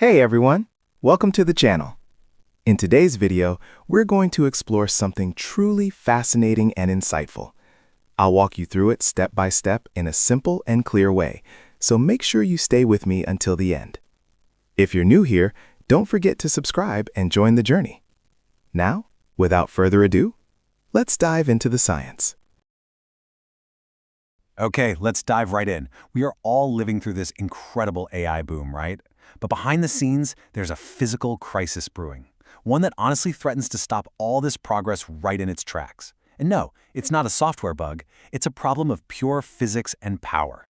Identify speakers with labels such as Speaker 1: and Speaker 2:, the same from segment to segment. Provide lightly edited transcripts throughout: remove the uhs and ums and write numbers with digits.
Speaker 1: Hey everyone, welcome to the channel. In today's video, we're going to explore something truly fascinating and insightful. I'll walk you through it step by step in a simple and clear way, so make sure you stay with me until the end. If you're new here, don't forget to subscribe and join the journey. Now, without further ado, let's dive into the science.
Speaker 2: Okay, let's dive right in. We are all living through this incredible AI boom, right? But behind the scenes, there's a physical crisis brewing. One that honestly threatens to stop all this progress right in its tracks. And no, it's not a software bug. It's a problem of pure physics and power.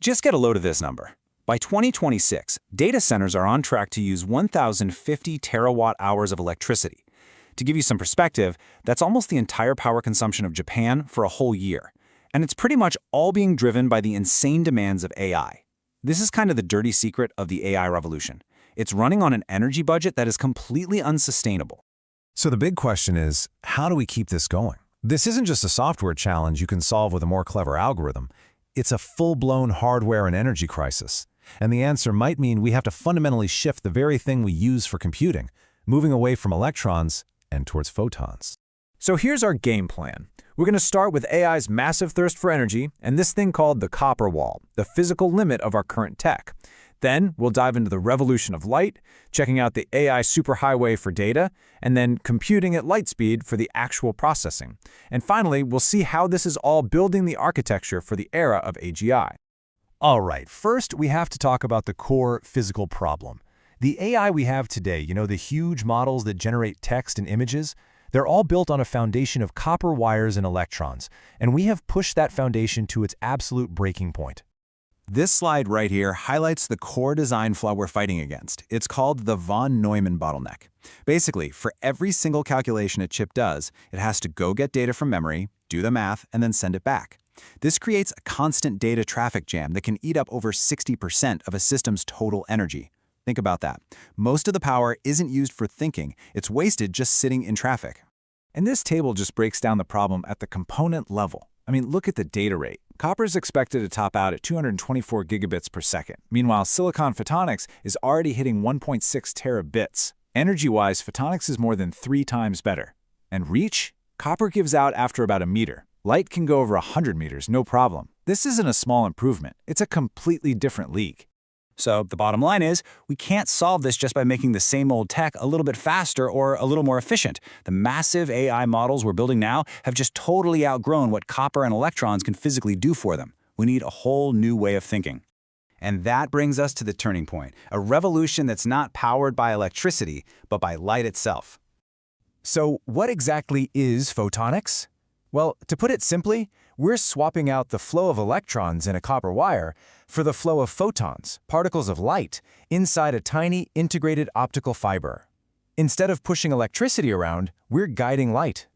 Speaker 2: Just get a load of this number. By 2026, data centers are on track to use 1,050 terawatt-hours of electricity. To give you some perspective, that's almost the entire power consumption of Japan for a whole year. And it's pretty much all being driven by the insane demands of AI. This is kind of the dirty secret of the AI revolution. It's running on an energy budget that is completely unsustainable.
Speaker 3: So the big question is, how do we keep this going? This isn't just a software challenge you can solve with a more clever algorithm. It's a full-blown hardware and energy crisis. And the answer might mean we have to fundamentally shift the very thing we use for computing, moving away from electrons and towards photons.
Speaker 4: So here's our game plan. We're going to start with AI's massive thirst for energy and this thing called the copper wall, the physical limit of our current tech. Then we'll dive into the revolution of light, checking out the AI superhighway for data, and then computing at light speed for the actual processing. And finally, we'll see how this is all building the architecture for the era of AGI.
Speaker 3: All right, first we have to talk about the core physical problem. The AI we have today, the huge models that generate text and images, they're all built on a foundation of copper wires and electrons, and we have pushed that foundation to its absolute breaking point.
Speaker 2: This slide right here highlights the core design flaw we're fighting against. It's called the von Neumann bottleneck. Basically, for every single calculation a chip does, it has to go get data from memory, do the math, and then send it back. This creates a constant data traffic jam that can eat up over 60% of a system's total energy. Think about that. Most of the power isn't used for thinking, it's wasted just sitting in traffic.
Speaker 4: And this table just breaks down the problem at the component level. Look at the data rate. Copper is expected to top out at 224 gigabits per second. Meanwhile, silicon photonics is already hitting 1.6 terabits. Energy-wise, photonics is more than 3 times better. And reach? Copper gives out after about a meter. Light can go over 100 meters, no problem. This isn't a small improvement. It's a completely different league.
Speaker 2: So the bottom line is, we can't solve this just by making the same old tech a little bit faster or a little more efficient. The massive AI models we're building now have just totally outgrown what copper and electrons can physically do for them. We need a whole new way of thinking. And that brings us to the turning point, a revolution that's not powered by electricity, but by light itself.
Speaker 4: So what exactly is photonics? Well, to put it simply, we're swapping out the flow of electrons in a copper wire for the flow of photons, particles of light, inside a tiny integrated optical fiber. Instead of pushing electricity around, we're guiding light.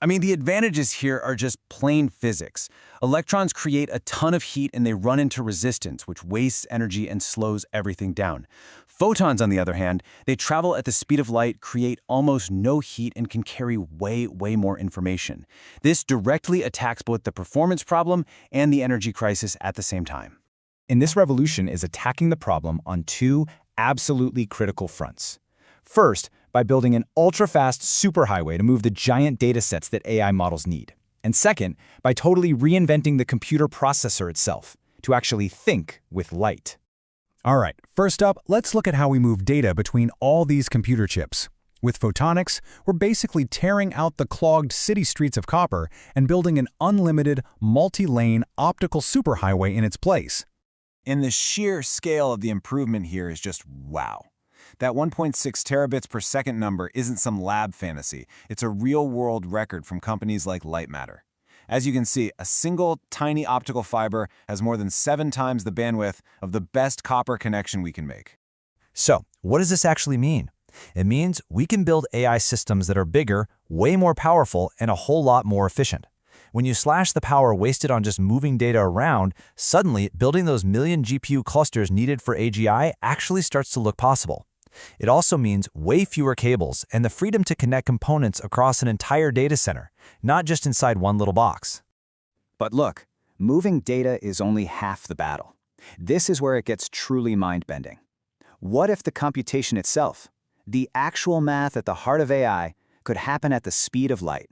Speaker 2: The advantages here are just plain physics. Electrons create a ton of heat and they run into resistance, which wastes energy and slows everything down. Photons, on the other hand, they travel at the speed of light, create almost no heat, and can carry way more information. This directly attacks both the performance problem and the energy crisis at the same time.
Speaker 4: And this revolution is attacking the problem on 2 absolutely critical fronts. First, by building an ultra-fast superhighway to move the giant data sets that AI models need. And second, by totally reinventing the computer processor itself to actually think with light.
Speaker 3: All right, first up, let's look at how we move data between all these computer chips. With photonics, we're basically tearing out the clogged city streets of copper and building an unlimited, multi-lane optical superhighway in its place.
Speaker 2: And the sheer scale of the improvement here is just wow. That 1.6 terabits per second number isn't some lab fantasy. It's a real-world record from companies like Lightmatter. As you can see, a single tiny optical fiber has more than 7 times the bandwidth of the best copper connection we can make.
Speaker 5: So, what does this actually mean? It means we can build AI systems that are bigger, way more powerful, and a whole lot more efficient. When you slash the power wasted on just moving data around, suddenly building those million GPU clusters needed for AGI actually starts to look possible. It also means way fewer cables and the freedom to connect components across an entire data center, not just inside one little box.
Speaker 6: But look, moving data is only half the battle. This is where it gets truly mind-bending. What if the computation itself, the actual math at the heart of AI, could happen at the speed of light?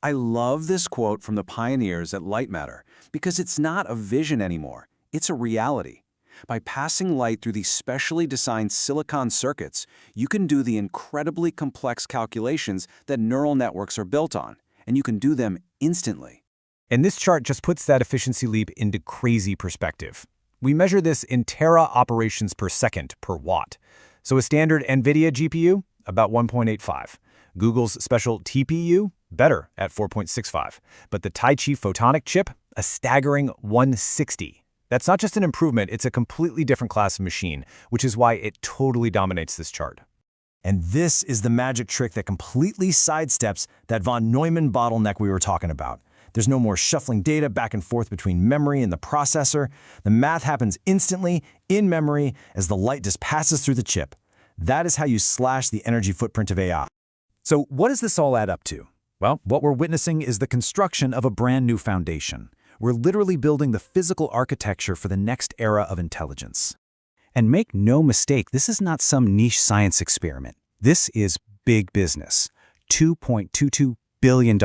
Speaker 2: I love this quote from the pioneers at Lightmatter because it's not a vision anymore, it's a reality. By passing light through these specially designed silicon circuits, you can do the incredibly complex calculations that neural networks are built on, and you can do them instantly.
Speaker 7: And this chart just puts that efficiency leap into crazy perspective. We measure this in tera operations per second per watt. So a standard NVIDIA GPU, about 1.85. Google's special TPU, better at 4.65. But the Taichi photonic chip, a staggering 160. That's not just an improvement, it's a completely different class of machine, which is why it totally dominates this chart.
Speaker 5: And this is the magic trick that completely sidesteps that von Neumann bottleneck we were talking about. There's no more shuffling data back and forth between memory and the processor. The math happens instantly, in memory, as the light just passes through the chip. That is how you slash the energy footprint of AI.
Speaker 4: So what does this all add up to? Well, what we're witnessing is the construction of a brand new foundation. We're literally building the physical architecture for the next era of intelligence. And make no mistake, this is not some niche science experiment. This is big business. $2.22 billion.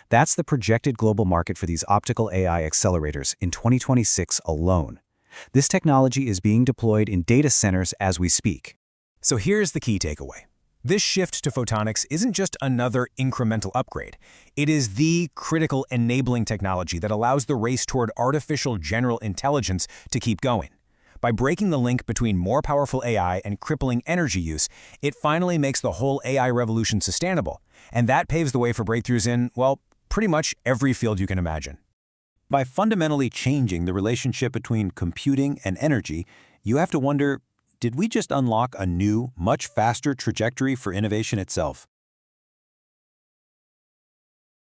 Speaker 4: That's the projected global market for these optical AI accelerators in 2026 alone. This technology is being deployed in data centers as we speak.
Speaker 7: So here's the key takeaway. This shift to photonics isn't just another incremental upgrade. It is the critical enabling technology that allows the race toward artificial general intelligence to keep going. By breaking the link between more powerful AI and crippling energy use, it finally makes the whole AI revolution sustainable. And that paves the way for breakthroughs in, well, pretty much every field you can imagine.
Speaker 2: By fundamentally changing the relationship between computing and energy, you have to wonder, did we just unlock a new, much faster trajectory for innovation itself?